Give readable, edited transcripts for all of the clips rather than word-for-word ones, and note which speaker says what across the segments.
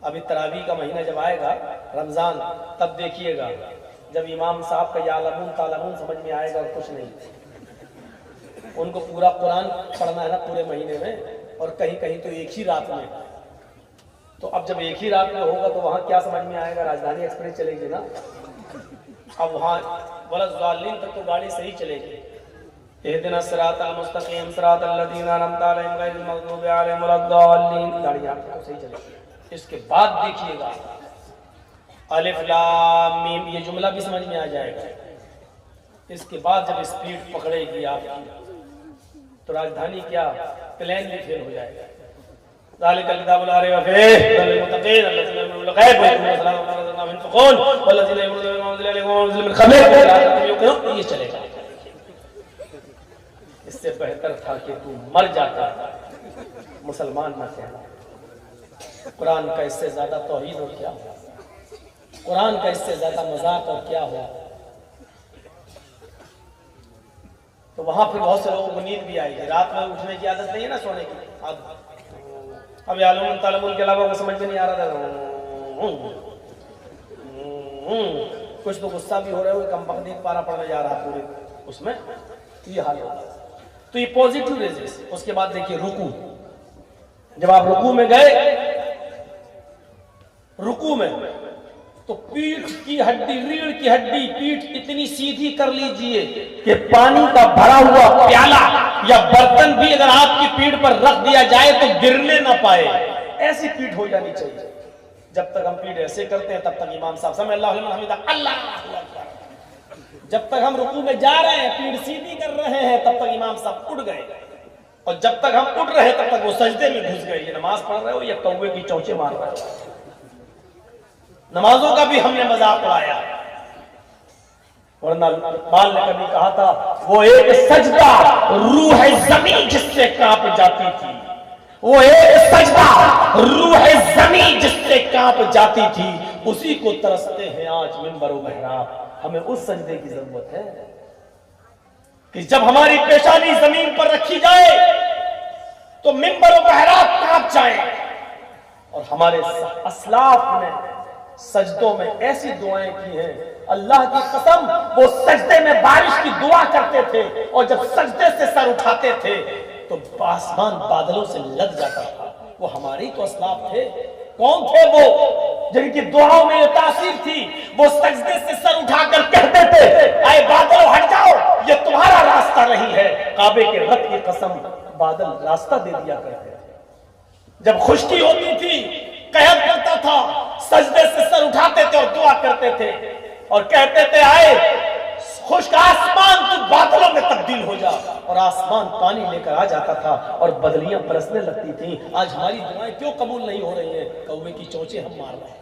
Speaker 1: अभी तरावी का महीना जब आएगा रमजान, तब देखिएगा जब इमाम साहब का यालमून तालमून समझ में आएगा और कुछ नहीं। उनको पूरा कुरान पढ़ना है ना पूरे महीने में, और कहीं कहीं तो एक ही रात में। तो अब जब एक ही रात में होगा तो वहां क्या समझ में आएगा? राजधानी एक्सप्रेस चलेगी ना, अब वहां वलज़ालिन तक तो गाड़ी सही चलेगी। इहदिना सिरातल मुस्तकीम सिरातल लज़ीना अनअमता अलैहिम गैरिल मग़ज़ूबि अलैहिम वलद्दालिन, गाड़ी आपको तो सही चलेगी। इसके बाद देखिएगा अलिफ लाम मीम, ये जुमला भी समझ में आ जाएगा। इसके बाद जब स्पीड पकड़ेगी आपकी तो राजधानी क्या प्लेन भी फेल हो जाएगा। ज़ालिकल किताबु ला रैब फीह हुदल मुत्तक़ीन अल्लज़ीना युमिनूना बिल गैब व युक़ीमूना अस्सलाता व मिम्मा रज़क़नाहुम यunfiqून वल्लज़ीना युमिनूना बिमा उन्ज़िला इलैका व उन्ज़िला मिन क़ब्लिक व बिल आखिरति हुम यूक़िनून, ये चलेगा। इससे बेहतर था कि तू मर जाता, मुसलमान न कहना। कुरान का इससे ज्यादा तौहीद और क्या हो, कुरान का इससे ज्यादा मजाक और क्या हो। तो वहां फिर बहुत से लोगों को नींद भी आएगी, रात में उठने की आदत नहीं है ना, सोने की आदत। अब यालमून तालमून के अलावा वो समझ में नहीं आ रहा था, कुछ तो गुस्सा भी हो रहे हो, कम बख्ती पारा पड़ने जा रहा पूरे उसमें, ये हाल होगा। तो ये पॉजिटिव रेजेस। उसके बाद देखिए रुकू, जब आप रुकू में गए, रुकू में तो पीठ की हड्डी, रीढ़ की हड्डी, पीठ इतनी सीधी कर लीजिए कि पानी का भरा हुआ प्याला या बर्तन भी अगर आपकी पीठ पर रख दिया जाए तो गिरने ना पाए, ऐसी पीठ हो जानी चाहिए। जब तक हम पीठ ऐसे करते हैं तब तक इमाम साहब समी अल्लाहु लिमन हमीदा अल्लाहु अकबर। जब तक हम रुकू में जा रहे हैं, पीठ सीधी कर रहे हैं, तब तक इमाम साहब उठ गए, और जब तक हम उठ रहे तब तक वो सजदे में घुस गए। ये नमाज पढ़ रहे हो या कौवे की चौंचे मार रहे हो? नमाजों का भी हमने मजाक उड़ाया। वरना बाल ने कभी कहा था, वो एक सजदा रूह ज़मीन जिससे कांप जाती थी, वो एक सजदा रूह ज़मीन जिससे कांप जाती थी, उसी को तरसते हैं आज मिंबर व महराब। हमें उस सजदे की जरूरत है कि जब हमारी पेशानी जमीन पर रखी जाए तो मिंबर व महराब कांप जाए। और हमारे अस्लाफ ने सजदों में ऐसी दुआएं की हैं, अल्लाह की कसम, वो सजदे में बारिश की दुआ करते थे, और जब सजदे से सर उठाते थे तो आसमान बादलों से लग जाता था। वो हमारे ही तो अस्लाफ थे। कौन थे वो जिनकी दुआओं में ये तासीर थी? वो सजदे से सर उठाकर कहते थे, आए बादल हट जाओ, ये तुम्हारा रास्ता नहीं है। काबे के रब की कसम, बादल रास्ता दे दिया करते थे। जब खुश्की होती थी, कहत करता था, सजदे से सर उठाते थे और दुआ करते थे और कहते थे, आए खुश्क आसमान तू बादलों में तब्दील हो जा, और आसमान पानी लेकर आ जाता था और बदलियां बरसने लगती थी। आज हमारी दुआएं क्यों कबूल नहीं हो रही हैं? कौवे की चोंचे हम मार रहे हैं,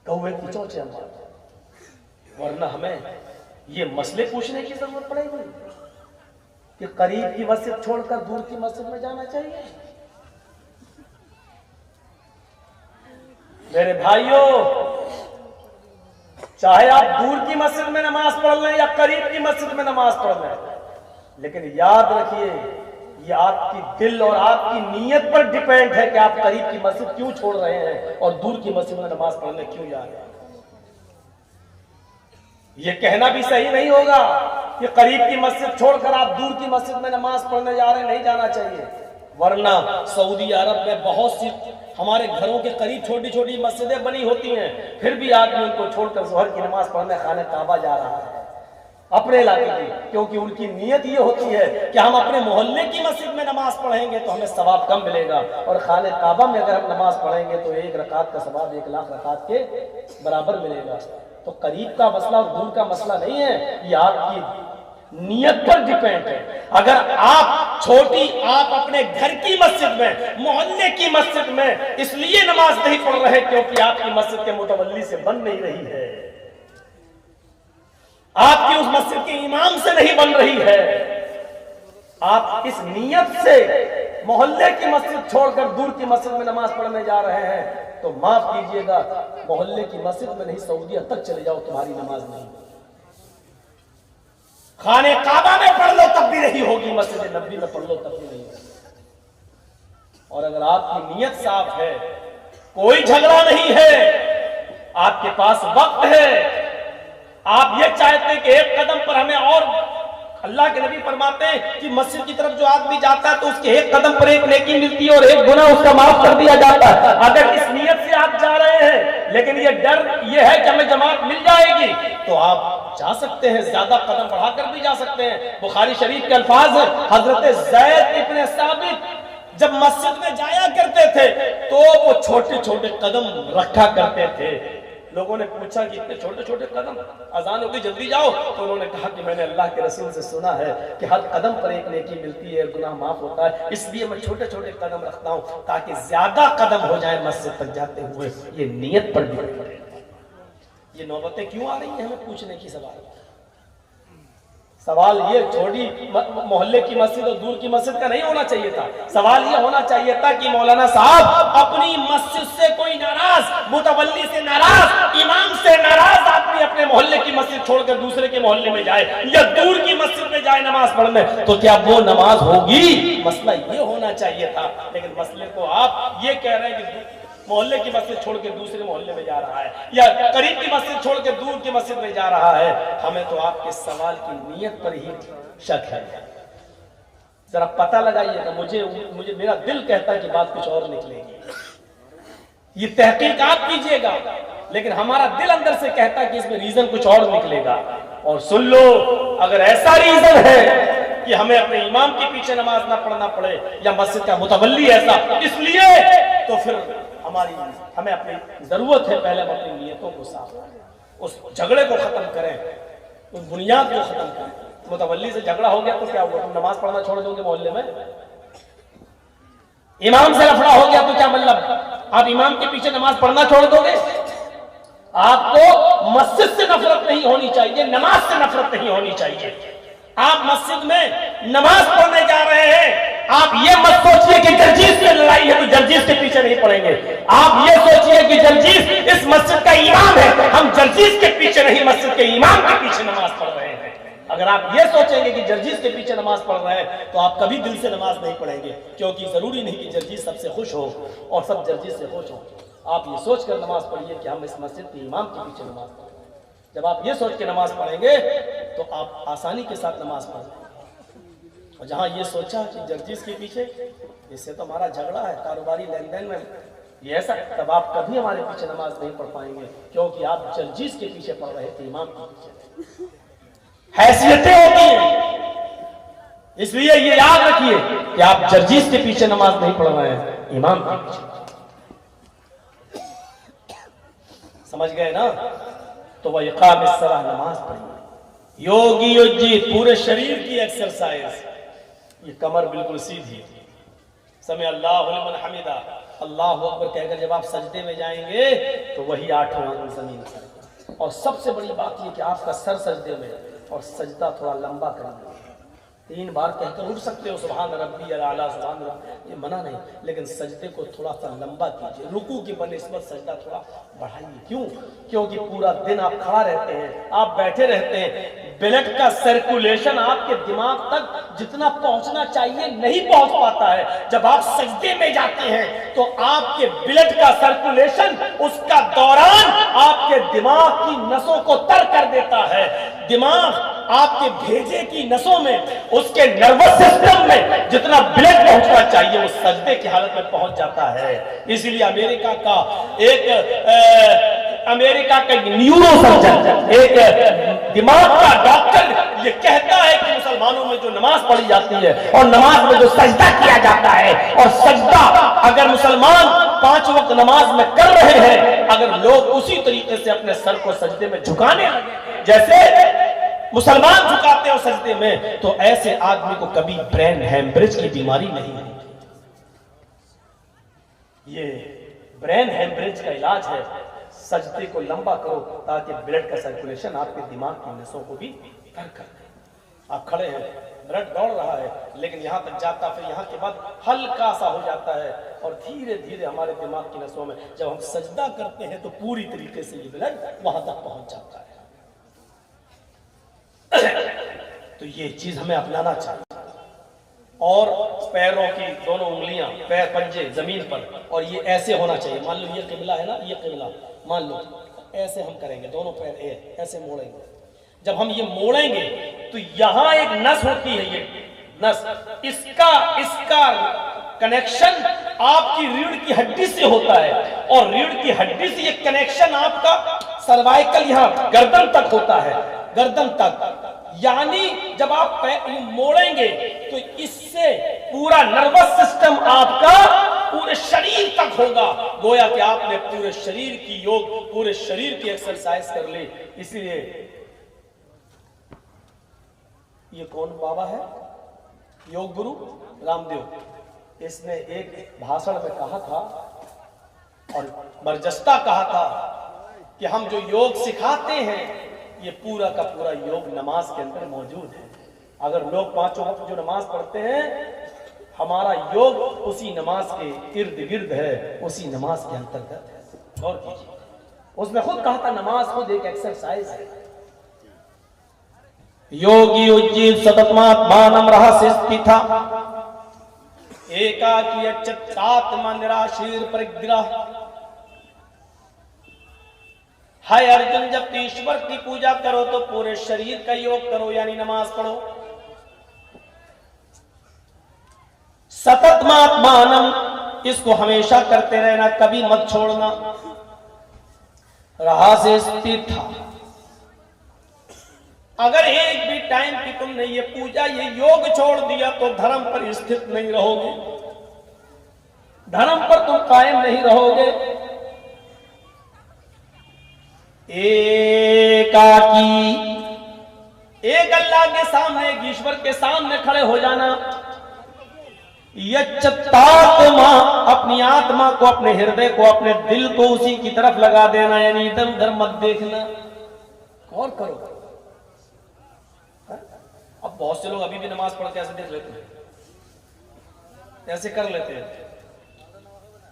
Speaker 1: कौवे की चोंचे हम मार रहे हैं। वरना हमें ये मसले पूछने की जरूरत पड़ेगी कि करीब की मस्जिद छोड़कर दूर की मस्जिद में जाना चाहिए। मेरे भाइयों, चाहे आप दूर की मस्जिद में नमाज पढ़ लें या करीब की मस्जिद में नमाज पढ़ लें, लेकिन याद रखिए ये आपकी दिल और आपकी नीयत पर डिपेंड है कि आप करीब की मस्जिद क्यों छोड़ रहे हैं और दूर की मस्जिद में नमाज पढ़ने क्यों जा रहे हैं। ये कहना भी सही नहीं होगा कि करीब की मस्जिद छोड़कर आप दूर की मस्जिद में नमाज पढ़ने जा रहे हैं, नहीं जाना चाहिए। वरना सऊदी अरब में बहुत सी हमारे घरों के करीब छोटी छोटी मस्जिदें बनी होती हैं, फिर भी आदमी उनको छोड़कर ज़ोहर की नमाज पढ़ने खाने काबा जा रहा है अपने इलाके की, क्योंकि उनकी नीयत ये होती है कि हम अपने मोहल्ले की मस्जिद में नमाज पढ़ेंगे तो हमें सवाब कम मिलेगा, और खाने काबा में अगर हम नमाज पढ़ेंगे तो एक रकात का सवाब 1 लाख रकात के बराबर मिलेगा। तो करीब का मसला और दूर का मसला नहीं है, ये आपकी नियत पर डिपेंड है। अगर आप अपने घर की मस्जिद में, मोहल्ले की मस्जिद में इसलिए नमाज नहीं पढ़ रहे क्योंकि आपकी मस्जिद के मुतवल्ली से बन नहीं रही है, आपकी उस मस्जिद के इमाम से नहीं बन रही है, आप इस नियत से मोहल्ले की मस्जिद छोड़कर दूर की मस्जिद में नमाज पढ़ने जा रहे हैं, तो माफ कीजिएगा, मोहल्ले की मस्जिद में नहीं सऊदीया तक चले जाओ, तुम्हारी नमाज नहीं। खाने काबा में पढ़ लो तब भी नहीं होगी, मस्जिद नबी में पढ़ लो तब भी नहीं होगी। और अगर आपकी नीयत साफ है, कोई झगड़ा नहीं है, आपके पास वक्त है, आप ये चाहते हैं कि एक कदम पर हमें, और अल्लाह के नबी फरमाते हैं कि मस्जिद की तरफ जो आदमी जाता है तो उसके एक कदम पर एक नेकी मिलती है और एक गुनाह उसका माफ कर दिया जाता है। अगर इस नियत से आप जा रहे हैं, लेकिन ये डर ये है कि हमें जमात मिल जाएगी, तो आप जा सकते हैं, ज्यादा कदम बढ़ाकर भी जा सकते हैं। बुखारी शरीफ के अल्फाज है, हजरत ज़ैद इब्न साबित जब मस्जिद में जाया करते थे तो वो छोटे छोटे कदम रखा करते थे। लोगों ने पूछा कि इतने छोटे छोटे कदम, अजान होगी जल्दी जाओ, तो उन्होंने कहा कि मैंने अल्लाह के रसूल से सुना है कि हर कदम पर एक नेकी मिलती है, गुनाह माफ होता है, इसलिए मैं छोटे छोटे कदम रखता हूं ताकि ज्यादा कदम हो जाए मस्जिद तक जाते हुए। ये नियत पर भी पड़े। ये नौबतें क्यों आ रही हैं हमें पूछने की? सवाल ये छोटी मोहल्ले की मस्जिद और दूर की मस्जिद का नहीं होना चाहिए था। सवाल ये होना चाहिए था कि मौलाना साहब अपनी मस्जिद से कोई नाराज, मुतवल्ली से नाराज, इमाम से नाराज आदमी अपने मोहल्ले की मस्जिद छोड़कर दूसरे के मोहल्ले में जाए या दूर की मस्जिद में जाए नमाज पढ़ने, तो क्या वो नमाज होगी? मसला ये होना चाहिए था। लेकिन मसले को आप ये कह रहे हैं कि मोहल्ले की मस्जिद छोड़ के दूसरे मोहल्ले में जा रहा है या करीब की मस्जिद छोड़ के दूर की मस्जिद में जा रहा है। हमें तो आपके सवाल की नीयत पर ही शक है। जरा पता लगाइएगा। मुझे मेरा दिल कहता है कि बात कुछ और निकलेगी। ये तहकीक आप कीजिएगा, लेकिन हमारा दिल अंदर से कहता है कि इसमें रीजन कुछ और निकलेगा। और सुन लो, अगर ऐसा रीजन है कि हमें अपने इमाम के पीछे नमाज ना पढ़ना पड़े या मस्जिद का मुतवल्ली ऐसा इसलिए, तो फिर हमें अपनी जरूरत है पहले हम अपनी नियतों को साफ करें, उस झगड़े को खत्म करें, उस बुनियाद को खत्म करें। मुतवल्ली से झगड़ा हो गया तो क्या हुआ? तुम नमाज पढ़ना छोड़ दोगे मोहल्ले में? इमाम से लफड़ा हो गया तो क्या मतलब आप इमाम के पीछे नमाज पढ़ना छोड़ दोगे? आपको मस्जिद से नफरत नहीं होनी चाहिए, नमाज से नफरत नहीं होनी चाहिए। आप मस्जिद में नमाज पढ़ने जा रहे हैं, आप ये मत सोचिए कि जर्जीस से लड़ाई है तो जर्जीस के पीछे नहीं पड़ेंगे। आप ये सोचिए कि जर्जीस इस मस्जिद का इमाम है, हम जर्जीस के पीछे नहीं मस्जिद के इमाम के पीछे नमाज पढ़ रहे हैं। अगर आप ये सोचेंगे कि जर्जीस के पीछे नमाज पढ़ रहे हैं तो आप कभी दिल से नमाज नहीं पढ़ेंगे, क्योंकि जरूरी नहीं कि जर्जीस सबसे खुश हो और सब जर्जीस से खुश हो। आप ये सोचकर नमाज पढ़िए कि हम इस मस्जिद के इमाम के पीछे नमाज पढ़ें। जब आप ये सोच के नमाज पढ़ेंगे तो आप आसानी के साथ नमाज पढ़ेंगे। और जहां ये सोचा कि जर्जीस के पीछे, इससे तो हमारा झगड़ा है कारोबारी लेन देन में, ये ऐसा, तब आप कभी हमारे पीछे नमाज नहीं पढ़ पाएंगे, क्योंकि आप जर्जीस के पीछे पढ़ रहे थे, इमाम के पीछे। हैसियतें होती हैं, इसलिए ये याद रखिए कि आप जर्जीस के पीछे नमाज नहीं पढ़ रहे हैं, इमाम के पीछे। समझ गए ना? तो वह इकामत-ए-सलाह नमाज पढ़िए। योगी युज्जी पूरे शरीर की एक्सरसाइज। ये कमर बिल्कुल सीधी, समय अल्लाहु लिमन हमिदा, अल्लाहु अकबर कहकर जब आप सजदे में जाएंगे तो वही 8वां अंग जमीन पर। और सबसे बड़ी बात ये कि आपका सर सजदे में और सजदा थोड़ा लंबा करेंगे। 3 बार कहकर उठ सकते हो सुभान रब्बी अल-आला, सुभान रब्बी, ये मना नहीं, लेकिन सजदे को थोड़ा सा लंबा कीजिए। रुकू की बनिस्बत सजदा थोड़ा बढ़ाइए। क्यों? क्योंकि पूरा दिन आप खड़ा रहते हैं, आप बैठे रहते हैं, ब्लड का सर्कुलेशन आपके दिमाग तक जितना पहुंचना चाहिए नहीं पहुंच पाता है। जब आप सजदे में जाते हैं तो आपके ब्लड का सर्कुलेशन, उसका दौरान आपके दिमाग की नसों को तर कर देता है। दिमाग आपके भेजे की नसों में, उसके नर्वस सिस्टम में जितना ब्लड पहुंचना चाहिए वो सजदे की हालत में पहुंच जाता है। इसीलिए अमेरिका का एक न्यूरो सर्जन, एक दिमाग का डॉक्टर ये कहता है कि मुसलमानों में जो नमाज पढ़ी जाती है और नमाज में जो सजदा किया जाता है, और सजदा अगर मुसलमान 5 वक्त नमाज में कर रहे हैं, अगर लोग उसी तरीके से अपने सर को सजदे में झुकाने लगे जैसे मुसलमान झुकाते हो सजदे में, तो ऐसे आदमी को कभी ब्रेन हेमरेज की बीमारी नहीं होती। ये ब्रेन हेमरेज का इलाज है। सजदे को लंबा करो ताकि ब्लड का सर्कुलेशन आपके दिमाग की नसों को भी तर कर दे। आप खड़े हैं, ब्लड दौड़ रहा है, लेकिन यहां तक जाता, फिर यहां के बाद हल्का सा हो जाता है और धीरे धीरे हमारे दिमाग की नसों में, जब हम सजदा करते हैं तो पूरी तरीके से ये ब्लड वहां तक पहुंच जाता है। तो ये चीज हमें अपनाना चाहिए। और पैरों की दोनों उंगलियां, पैर पंजे जमीन पर, और ये ऐसे होना चाहिए। मान लो ये किबला है ना, ये किबला मान लो, ऐसे हम करेंगे, दोनों पैर ऐसे मोड़ेंगे। जब हम ये मोड़ेंगे तो यहां एक नस होती है, ये नस, इसका कनेक्शन आपकी रीढ़ की हड्डी से होता है, और रीढ़ की हड्डी से ये कनेक्शन आपका सर्वाइकल यहां गर्दन तक होता है, गर्दन तक। यानी जब आप मोड़ेंगे तो इससे पूरा नर्वस सिस्टम आपका पूरे शरीर तक होगा। गोया कि आपने पूरे शरीर की योग, पूरे शरीर की एक्सरसाइज कर ली। इसलिए ये कौन बाबा है? योग गुरु रामदेव। इसने एक भाषण में कहा था और बरजस्ता कहा था कि हम जो योग सिखाते हैं ये पूरा का पूरा योग नमाज के अंदर मौजूद है। अगर लोग पांचों वक्त जो नमाज पढ़ते हैं, हमारा योग उसी नमाज के इर्द गिर्द है, उसी नमाज के अंतर्गत है। गौर कीजिए, उसने खुद कहा था नमाज खुद एक एक्सरसाइज है। योगी उज्जीव सततमात्मानम रहस्य स्थिता एकाकी अच्युतात्मा निराशीर परिग्रह। हाय अर्जुन, जब ईश्वर की पूजा करो तो पूरे शरीर का योग करो, यानी नमाज पढ़ो। सततमात्मानम, इसको हमेशा करते रहना, कभी मत छोड़ना। रहस्य स्थिता, अगर एक भी टाइम की तुमने ये पूजा, ये योग छोड़ दिया तो धर्म पर स्थित नहीं रहोगे, धर्म पर तुम कायम नहीं रहोगे। एकाकी, एक अल्लाह के सामने, एक ईश्वर के सामने खड़े हो जाना। यच्चतात्मा, अपनी आत्मा को, अपने हृदय को, अपने दिल को उसी की तरफ लगा देना, यानी इधर उधर मत देखना। और करो। अब बहुत से लोग अभी भी नमाज पढ़ के ऐसे देख लेते हैं, ऐसे कर लेते हैं।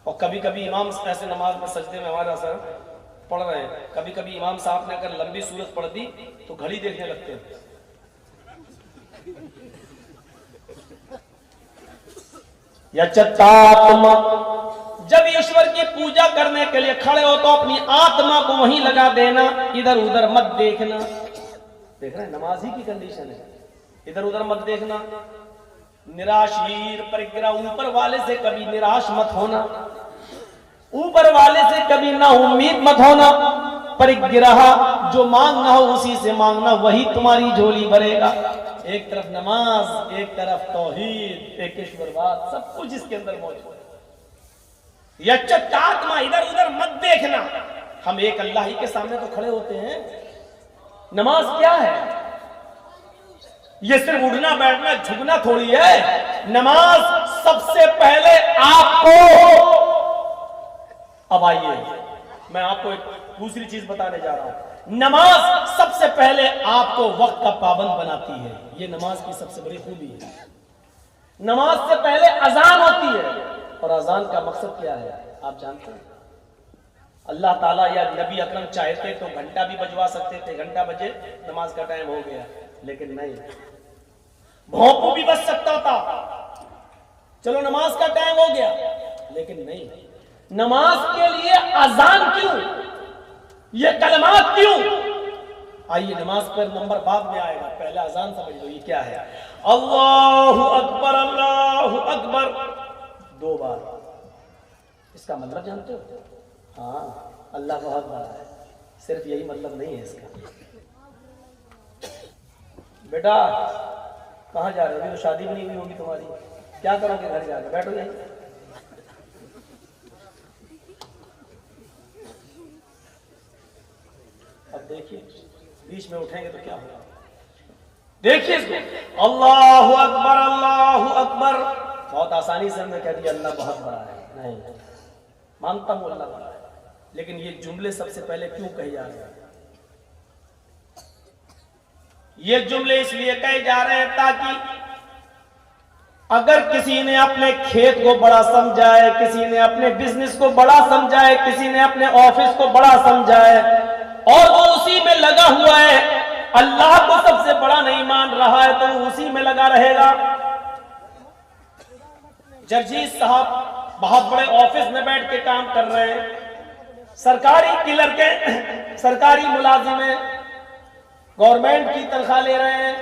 Speaker 1: और कभी कभी इमाम ऐसे नमाज में सजदे में हमारा सर पढ़ रहे हैं, कभी कभी इमाम साहब ने अगर लंबी सूरत पढ़ दी तो घड़ी देखने लगते हैं। यच्चतात्मा, जब ईश्वर की पूजा करने के लिए खड़े हो तो अपनी आत्मा को वहीं लगा देना, इधर उधर मत देखना। देख रहे हैं, नमाज ही की कंडीशन है, इधर उधर मत देखना। निराशीर परिग्रह, ऊपर वाले से कभी निराश मत होना, ऊपर वाले से कभी ना उम्मीद मत होना। परिग्रह, जो मांगना हो उसी से मांगना, वही तुम्हारी झोली भरेगा। एक तरफ नमाज, एक तरफ तौहीद, एक ईश्वरवाद, सब कुछ इसके अंदर मौजूद है। यच्चतात्मा, इधर उधर मत देखना। हम एक अल्लाह ही के सामने तो खड़े होते हैं। नमाज क्या है? ये सिर्फ उठना बैठना झुकना थोड़ी है। नमाज सबसे पहले आपको, अब आइए मैं आपको एक दूसरी चीज बताने जा रहा हूं। नमाज सबसे पहले आपको वक्त का पाबंद बनाती है, ये नमाज की सबसे बड़ी खूबी है। नमाज से पहले अजान होती है, और अजान का मकसद क्या है आप जानते हैं? अल्लाह ताला या नबी अकरम चाहते तो घंटा भी बजवा सकते थे, घंटा बजे नमाज का टाइम हो गया, लेकिन नहीं। भोंपू भी बज सकता था, चलो नमाज का टाइम हो गया, लेकिन नहीं। नमाज के लिए अजान क्यों, ये कलमात क्यों? आइए नमाज पर नंबर बाद में आएगा, पहले अजान समझ लो ये क्या है। अल्लाहु अकबर, अल्लाहु अकबर 2 बार। इसका मतलब जानते हो? हाँ, अल्लाह बहुत बड़ा है, सिर्फ यही मतलब नहीं है इसका। बेटा कहाँ जा रहे हो? अभी तो शादी भी नहीं हुई होगी तुम्हारी, क्या करोगे घर जाकर? बैठो यहीं। अब देखिए बीच में उठेंगे तो क्या होगा, देखिए इसको। अल्लाहु अकबर, अल्लाहु अकबर। बहुत आसानी से हमने कह दिया अल्लाह बहुत बड़ा है। नहीं, मानता हूं अल्लाह बड़ा है, लेकिन ये जुमले सबसे पहले क्यों कहे जा रहे हैं? ये जुमले इसलिए कहे जा रहे हैं ताकि अगर किसी ने अपने खेत को बड़ा समझा है, किसी ने अपने बिजनेस को बड़ा समझा है, किसी ने अपने ऑफिस को बड़ा समझा है, और वो उसी में लगा हुआ है, अल्लाह को सबसे बड़ा नहीं मान रहा है, तो उसी में लगा रहेगा। जर्जीस साहब बहुत बड़े ऑफिस में बैठ के काम कर रहे हैं, सरकारी क्लर्क के, सरकारी मुलाजिम हैं, गवर्नमेंट की तनख्वाह ले रहे हैं।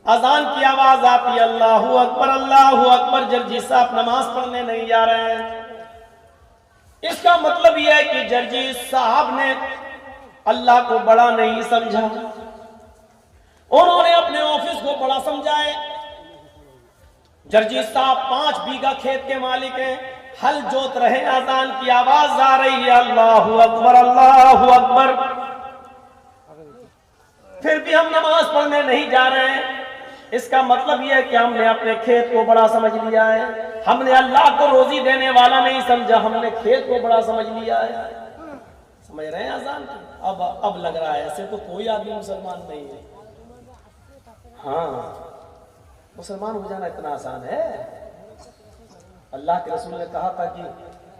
Speaker 1: अजान की आवाज आती है, अल्लाहू अकबर अल्लाहू अकबर, जर्जीस साहब नमाज पढ़ने नहीं जा रहे हैं। इसका मतलब यह है कि जर्जीस साहब ने अल्लाह को बड़ा नहीं समझा, उन्होंने अपने ऑफिस को बड़ा समझा है। जर्जीस साहब 5 बीघा खेत के मालिक हैं, हल जोत रहे, अजान की आवाज आ रही है, अल्लाहू अकबर अल्लाहू अकबर, फिर भी हम नमाज पढ़ने नहीं जा रहे हैं। इसका मतलब यह है कि हमने अपने खेत को बड़ा समझ लिया है, हमने अल्लाह को रोजी देने वाला नहीं समझा, हमने खेत को बड़ा समझ लिया है। समझ रहे हैं अजान? अब लग रहा है ऐसे तो कोई आदमी मुसलमान नहीं है। हाँ, मुसलमान हो जाना इतना आसान है? अल्लाह के रसूल ने कहा था कि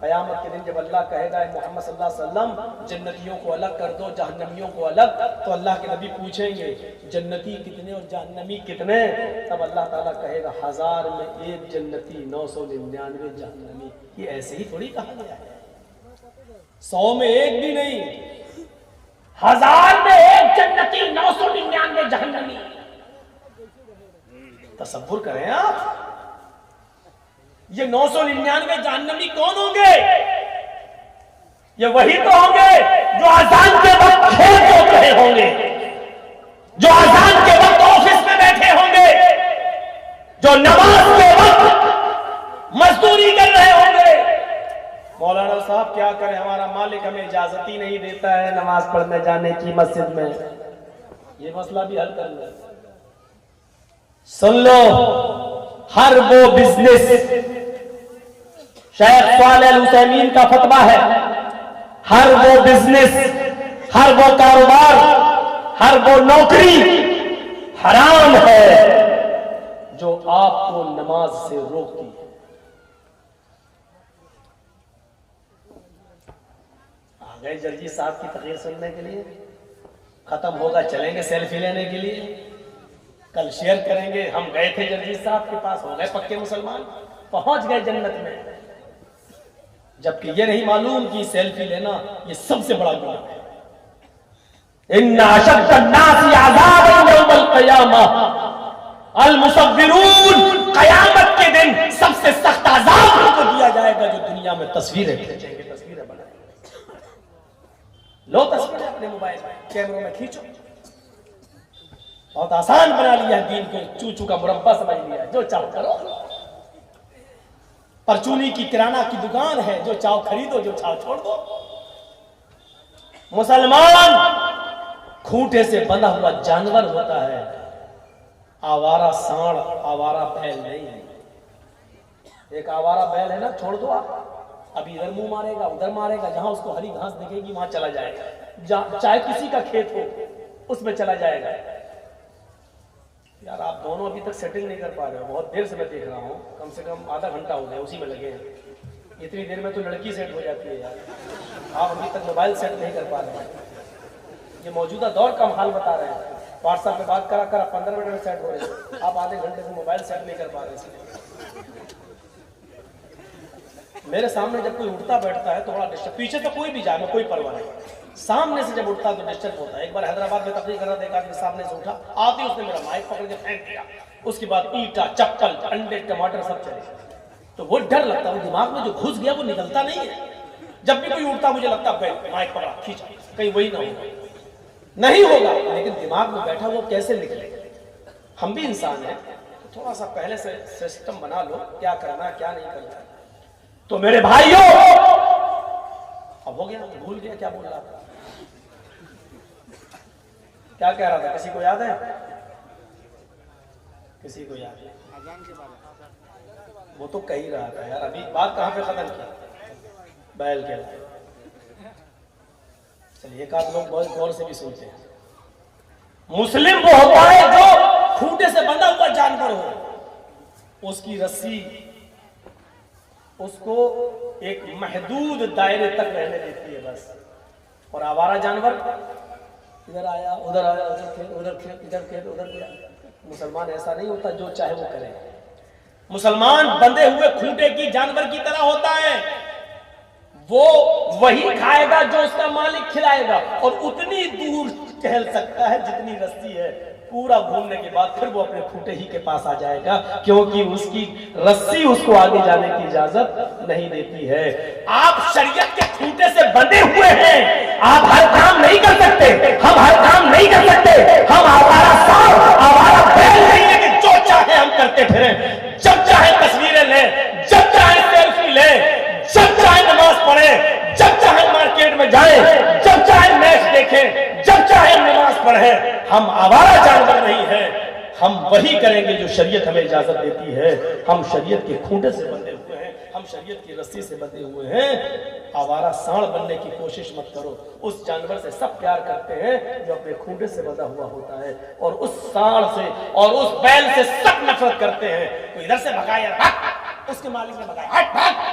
Speaker 1: कयामत के दिन जब अल्लाह कहेगा मोहम्मद सल्लल्लाहु अलैहि वसल्लम जन्नतियों को अलग कर दो, जहन्नमियों को अलग, तो अल्लाह के नबी पूछेंगे जन्नती कितने और जहन्नमी कितने? तब अल्लाह ताला कहेगा 1000 में 1 जन्नती 999 जहन्नमी। ये ऐसे ही थोड़ी कहा गया है, 100 में 1 भी नहीं, 1000 में 1 जन्नती 999 जहन्नमी। तसव्वुर करें आप, ये 999 जहन्नमी कौन होंगे? ये वही तो होंगे जो अजान के वक्त खेत जोत रहे होंगे, जो अजान के वक्त ऑफिस में बैठे होंगे, जो नमाज के वक्त मजदूरी कर रहे होंगे। मौलाना साहब क्या करें, हमारा मालिक हमें इजाजत ही नहीं देता है नमाज पढ़ने जाने की मस्जिद में। ये मसला भी हल कर लो। सुन लो, हर वो बिजनेस, शेख सालेह अल हुसैमीन का फतवा है, हर वो बिजनेस, हर वो कारोबार, हर वो नौकरी हराम है जो आपको नमाज से रोकती है। आ गए जर्जी साहब की तकरीर सुनने के लिए, खत्म होगा चलेंगे सेल्फी लेने के लिए, कल शेयर करेंगे हम गए थे जर्जी साहब के पास, हो गए पक्के मुसलमान, पहुंच गए जन्नत में। जबकि ये नहीं मालूम कि सेल्फी लेना ये सबसे बड़ा गुनाह है। इन्ना अशद्दन्नासी अज़ाबन यौमल क़ियामह अल मुसव्विरून, क़यामत के दिन सबसे सख्त अज़ाब उनको दिया जाएगा जो दुनिया में तस्वीरें खींचेंगे, तस्वीरें बनाएंगे। लो तस्वीरें अपने मोबाइल में कैमरों में खींचो, बहुत आसान बना लिया है दीन को, चूचू का मुरब्बा समझ लिया, जो चाहो करो। परचूनी की किराना की दुकान है, जो चाहो खरीदो, जो चाहो छोड़ दो। मुसलमान खूंटे से बंधा हुआ जानवर होता है, आवारा सांड, आवारा बैल नहीं है। एक आवारा बैल है ना, छोड़ दो आप, अभी इधर मुंह मारेगा उधर मारेगा, जहां उसको हरी घास दिखेगी वहां चला जाएगा, चाहे किसी का खेत हो उसमें चला जाएगा। यार आप दोनों अभी तक सेटिल नहीं कर पा रहे हो, बहुत देर से मैं देख रहा हूँ, कम से कम आधा घंटा हो गया उसी में लगे हैं। इतनी देर में तो लड़की सेट हो जाती है यार, आप अभी तक मोबाइल सेट नहीं कर पा रहे हैं। ये मौजूदा दौर का हाल बता रहे हैं, व्हाट्सएप पे बात करा 15 मिनट में सेट हो रहे हैं, आप आधे घंटे से मोबाइल सेट नहीं कर पा रहे हैं। मेरे सामने जब कोई उठता बैठता है तो बड़ा डिस्टर्ब, पीछे तो कोई भी जाए कोई परवाह नहीं, सामने से जब उठता तो डिस्टर्ब होता है। एक बार हैदराबाद में तकरीर कर रहा था, एक आदमी सामने से उठा, आते ही उसने मेरा माइक पकड़ के फेंक दिया, उसके बाद ईटा चप्पल अंडे टमाटर सब चले। तो वो डर लगता है, वो दिमाग में जो घुस गया वो निकलता नहीं है। जब भी कोई उठता मुझे लगता है माइक पकड़ा खींचा, कहीं वही ना होगा, नहीं होगा, लेकिन दिमाग में बैठा वो कैसे निकले। हम भी इंसान हैं, तो थोड़ा सा पहले से सिस्टम बना लो, क्या करना क्या नहीं करना। तो मेरे भाइयों, अब हो गया, भूल गया क्या बोल रहा था, क्या कह रहा था, किसी को याद है? किसी को याद है? वो तो कह ही रहा था यार, अभी बात कहां पे खत्म की? बैल के। चलिए एक आध लोग बहुत गौर से भी सोचते हैं। मुस्लिम वो होता है जो खूंटे से बंधा हुआ जानवर हो, उसकी रस्सी उसको एक महदूद दायरे तक रहने देती है बस, और आवारा जानवर इधर आया उधर खेत, उधर खेत, इधर खेत, उधर खेत। मुसलमान ऐसा नहीं होता, जो चाहे वो करे। मुसलमान बंधे हुए खूंटे की जानवर की तरह होता है। वो वही खाएगा जो उसका मालिक खिलाएगा, और उतनी दूर टहल सकता है जितनी रस्सी है। पूरा घूमने के बाद फिर वो अपने खूंटे ही के पास आ जाएगा, क्योंकि उसकी रस्सी उसको आगे जाने की इजाजत नहीं देती है। आप शरीयत के खूंटे से बंधे हुए हैं, आप हर काम नहीं कर सकते, हम हर काम नहीं कर सकते। हम आवारा सांप, आवारा बैल नहीं है कि जो चाहे हम करते फिरें। जब चाहे तस्वीरें लें, जब चाहे सेल्फी लें, जब चाहे नमाज पढ़ें, जब चाहे मार्केट में जाएं, जब चाहे मैच देखें, जब चाहे नमाज पढ़ें। हम आवारा जानवर नहीं हैं, हम वही करेंगे जो शरीयत हमें इजाजत देती है। हम शरीयत के खूंटे से बंधे हुए हैं, हम शरीयत की रस्सी से बंधे हुए हैं। आवारा सांड बनने की कोशिश मत करो। उस जानवर से सब प्यार करते हैं जो अपने खूंटे से बंधा हुआ होता है, और उस सांड से और उस बैल से सब नफरत करते हैं। कोई इधर से भगाया, उसके मालिक ने भगाया, हट भाग।